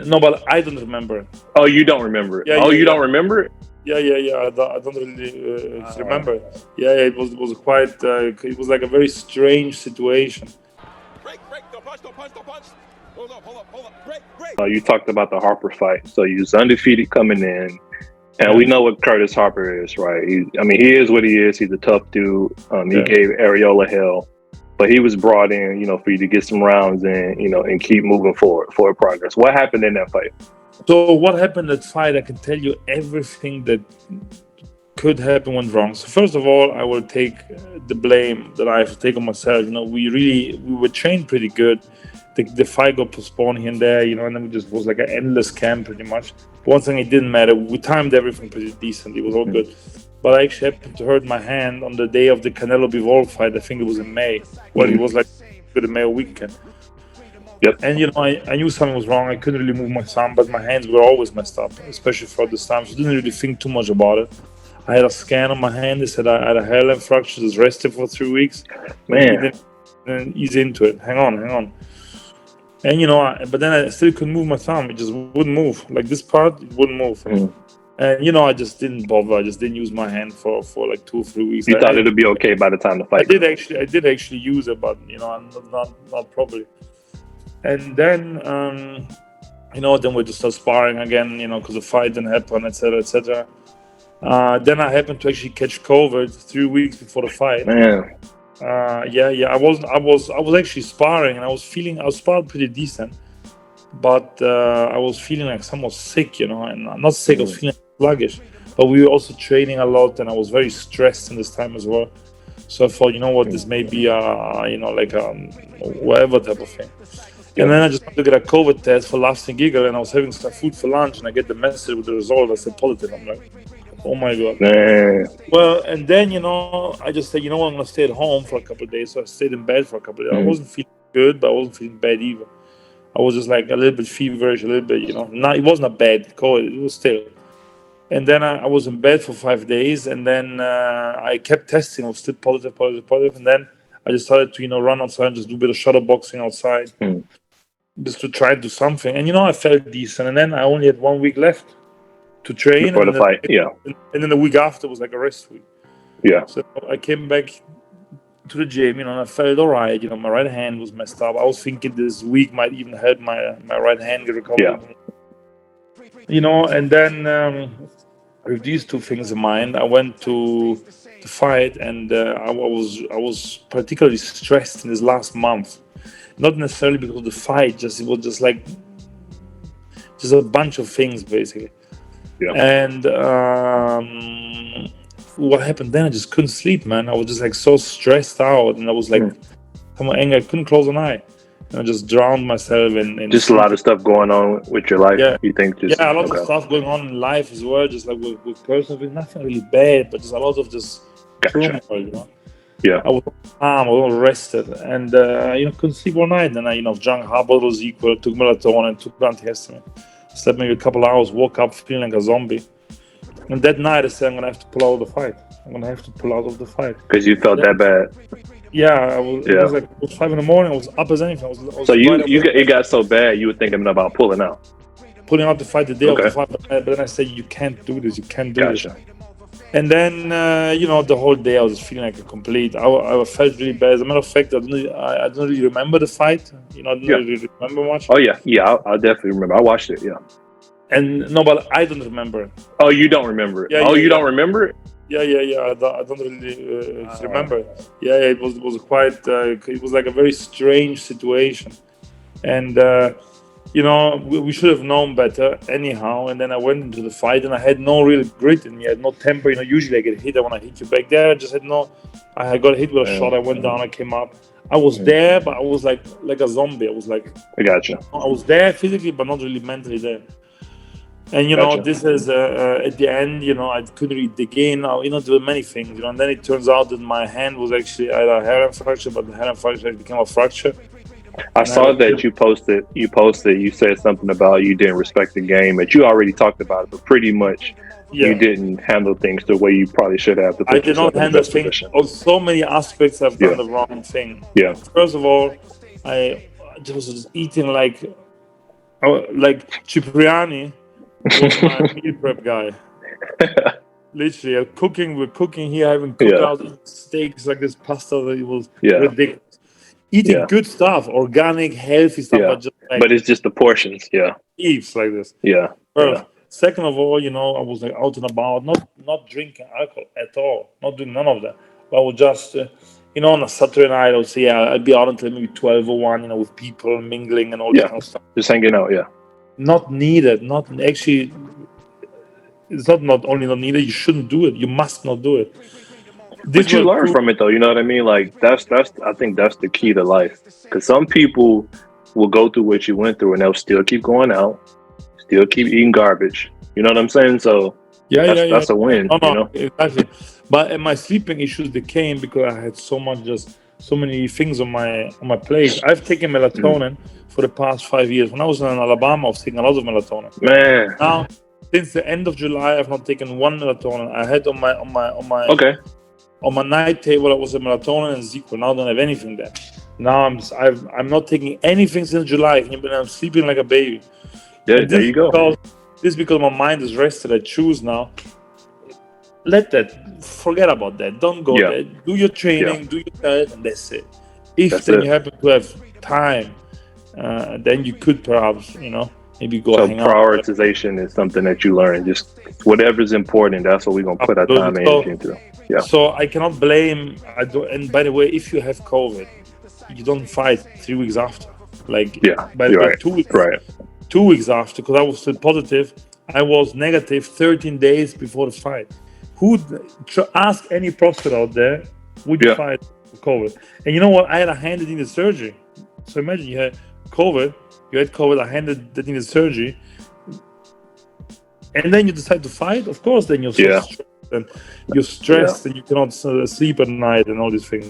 No, but I don't remember. Oh, you don't remember it? Yeah, Oh, yeah, you yeah. don't remember it? Yeah. I don't really remember. Yeah, it was quite. It was like a very strange situation. Break, don't punch, don't punch. Hold up. Break. You talked about the Harper fight. So you was undefeated coming in, and we Yeah, know what Curtis Harper is, right? He is what he is. He's a tough dude. He yeah. gave Areola hell, but he was brought in, for you to get some rounds in, and keep moving forward progress. What happened in that fight? So what happened at fight? I can tell you everything that could happen went wrong. So first of all, I will take the blame that I have to take on myself. We were trained pretty good. The fight got postponed here and there, and then it just was like an endless camp pretty much. But one thing, it didn't matter. We timed everything pretty decent. It was all good. But I actually happened to hurt my hand on the day of the Canelo Bivol fight. I think it was in May. Well, it was like the May weekend. Yep. And I knew something was wrong. I couldn't really move my thumb, but my hands were always messed up, especially for this time. So I didn't really think too much about it. I had a scan on my hand. They said I had a hairline fracture. Just rested for 3 weeks. Man, Then ease into it. Hang on. And but then I still couldn't move my thumb. It just wouldn't move. Like this part, it wouldn't move. And I just didn't bother. I just didn't use my hand for like 2 or 3 weeks. You thought it'd be okay by the time the fight? I did actually use it, but not properly. And then then we just start sparring again, because the fight didn't happen, etc. Then I happened to actually catch COVID 3 weeks before the fight. Man. I was actually sparring, and I was sparring pretty decent, but I was feeling like somewhat sick, and I'm not sick, I was feeling sluggish. But we were also training a lot, and I was very stressed in this time as well. So I thought, this may be like whatever type of thing. And then I just went to get a COVID test for laughs and giggle, and I was having some food for lunch, and I get the message with the result. I said positive. I'm like, oh my God. Man. Well, and then, I just said, I'm going to stay at home for a couple of days. So I stayed in bed for a couple of days. I wasn't feeling good, but I wasn't feeling bad either. I was just like a little bit feverish, a little bit, it wasn't a bad cold, it was still. And then I was in bed for 5 days, and then I kept testing. I was still positive. And then I just started to, run outside and just do a bit of shuttle boxing outside. Just to try to do something. And, I felt decent. And then I only had 1 week left to train. Before the fight, yeah. And then the week after was like a rest week. Yeah. So I came back to the gym, and I felt all right. My right hand was messed up. I was thinking this week might even help my right hand get recovered. Yeah. And then with these two things in mind, I went to the fight, and I was particularly stressed in this last month. Not necessarily because of the fight, it was just like a bunch of things basically. Yeah. And what happened then? I just couldn't sleep, man. I was just like so stressed out, and I was like, so angry. I couldn't close an eye. And I just drowned myself in just a lot of stuff going on with your life. Yeah. You think just a lot of stuff going on in life as well, just like with personal, nothing really bad, but just a lot of just turmoil, Yeah. I was calm, I was rested, and couldn't sleep all night. Then I drank half bottle of equal, took melatonin, and took antihistamine. Slept maybe a couple of hours, woke up feeling like a zombie. And that night I said, I'm gonna have to pull out of the fight. Because you felt that bad. Yeah, it was 5 in the morning. I was up as anything. So it got so bad you were thinking about pulling out. Pulling out the fight the day of the fight, but then I said, you can't do this. You can't do this. And then, the whole day I was feeling like a complete. I felt really bad. As a matter of fact, I don't really remember the fight. I don't really remember much. Oh yeah, I definitely remember. I watched it. Yeah. And no, but I don't remember it. Oh, you don't remember it? You don't remember it? Yeah. I don't really remember it. Yeah, it was quite. It was like a very strange situation, and we should have known better anyhow. And then I went into the fight, and I had no real grit in me. I had no temper. Usually I get hit. I want to hit you back there. I just had no. I got hit with a shot. I went down. I came up. I was there, but I was like a zombie. I was like. I gotcha. I was there physically, but not really mentally there. And this is at the end. I couldn't really dig in. There were many things. And then it turns out that my hand was actually I had a hairline fracture, but the hairline fracture became a fracture. I saw that you posted. You said something about you didn't respect the game, that you already talked about it, but pretty much you didn't handle things the way you probably should have. I did not handle things. On so many aspects, I've done the wrong thing. Yeah. First of all, I was just eating like Like Cipriani was my meal prep guy. Literally, we're cooking here, having cookouts, eating steaks like this, pasta that it was ridiculous. Eating good stuff, organic, healthy stuff, but just like but it's just the portions, eats like this. Yeah. First. Second of all, I was like out and about, not drinking alcohol at all, not doing none of that. But I would just, on a Saturday night, I would say, I'd be out until maybe 12 or 1, with people mingling and all that kind of stuff. Just hanging out, Not needed, not actually. It's not only not needed. You shouldn't do it. You must not do it. But you learn from it, though. You know what I mean? Like that's. I think that's the key to life. Because some people will go through what you went through, and they'll still keep going out, still keep eating garbage. You know what I'm saying? So that's a win. No, exactly. But my sleeping issues, they came because I had so many things on my plate. I've taken melatonin for the past 5 years. When I was in Alabama, I was taking a lot of melatonin. Man. Now, since the end of July, I've not taken one melatonin. I had on my night table, I was a melatonin and Zequel. Now I don't have anything there. Now I'm not taking anything since July. I'm sleeping like a baby. Yeah, there you go. This is because my mind is rested. I choose now. Forget about that. Don't go there. Do your training, do your diet, and that's it. You happen to have time, then you could perhaps, maybe go hang out. So prioritization is something that you learn. Just whatever's important, that's what we're going to put our time and energy into. Yeah. So I cannot blame. And by the way, if you have COVID, you don't fight 3 weeks after. By the way, 2 weeks. Right. 2 weeks after, because I was still positive. I was negative 13 days before the fight. Ask any prospect out there, would you fight COVID? And you know what? I had a hand in the surgery. So imagine you had COVID, I handed that in the surgery, and then you decide to fight. Of course, then you're stressed and you cannot sleep at night and all these things.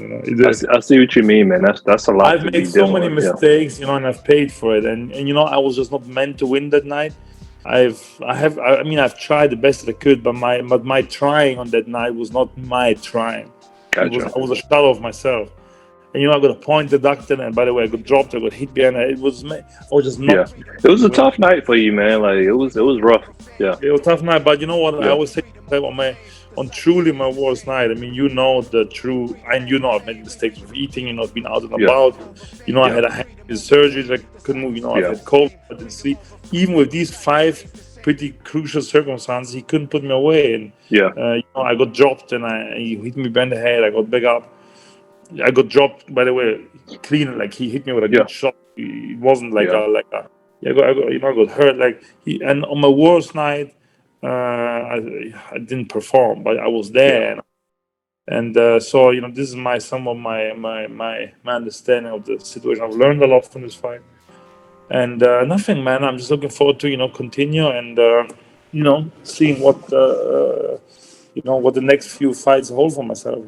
I see what you mean, man. That's a lot. I've made so many mistakes, and I've paid for it. And I was just not meant to win that night. I've tried the best that I could, but my trying on that night was not my trying. Gotcha. I was a shadow of myself. And I got a point deducted, and by the way, I got dropped, I got hit behind. I was just not. Yeah. It was a tough night for you, man. Like it was rough. Yeah. It was a tough night, but you know what? I always say on truly my worst night. I mean, the truth, and I've made mistakes with eating. I've been out and about. I had a hand in surgery that I couldn't move. I had COVID, I didn't sleep. Even with these 5 pretty crucial circumstances, he couldn't put me away. And I got dropped, and he hit me behind the head. I got back up. I got dropped, by the way, clean. Like he hit me with a good shot. It wasn't like I got hurt. And on my worst night, I didn't perform, but I was there. And so this is some of my understanding of the situation. I've learned a lot from this fight, and nothing, man. I'm just looking forward to continue and seeing what what the next few fights hold for myself.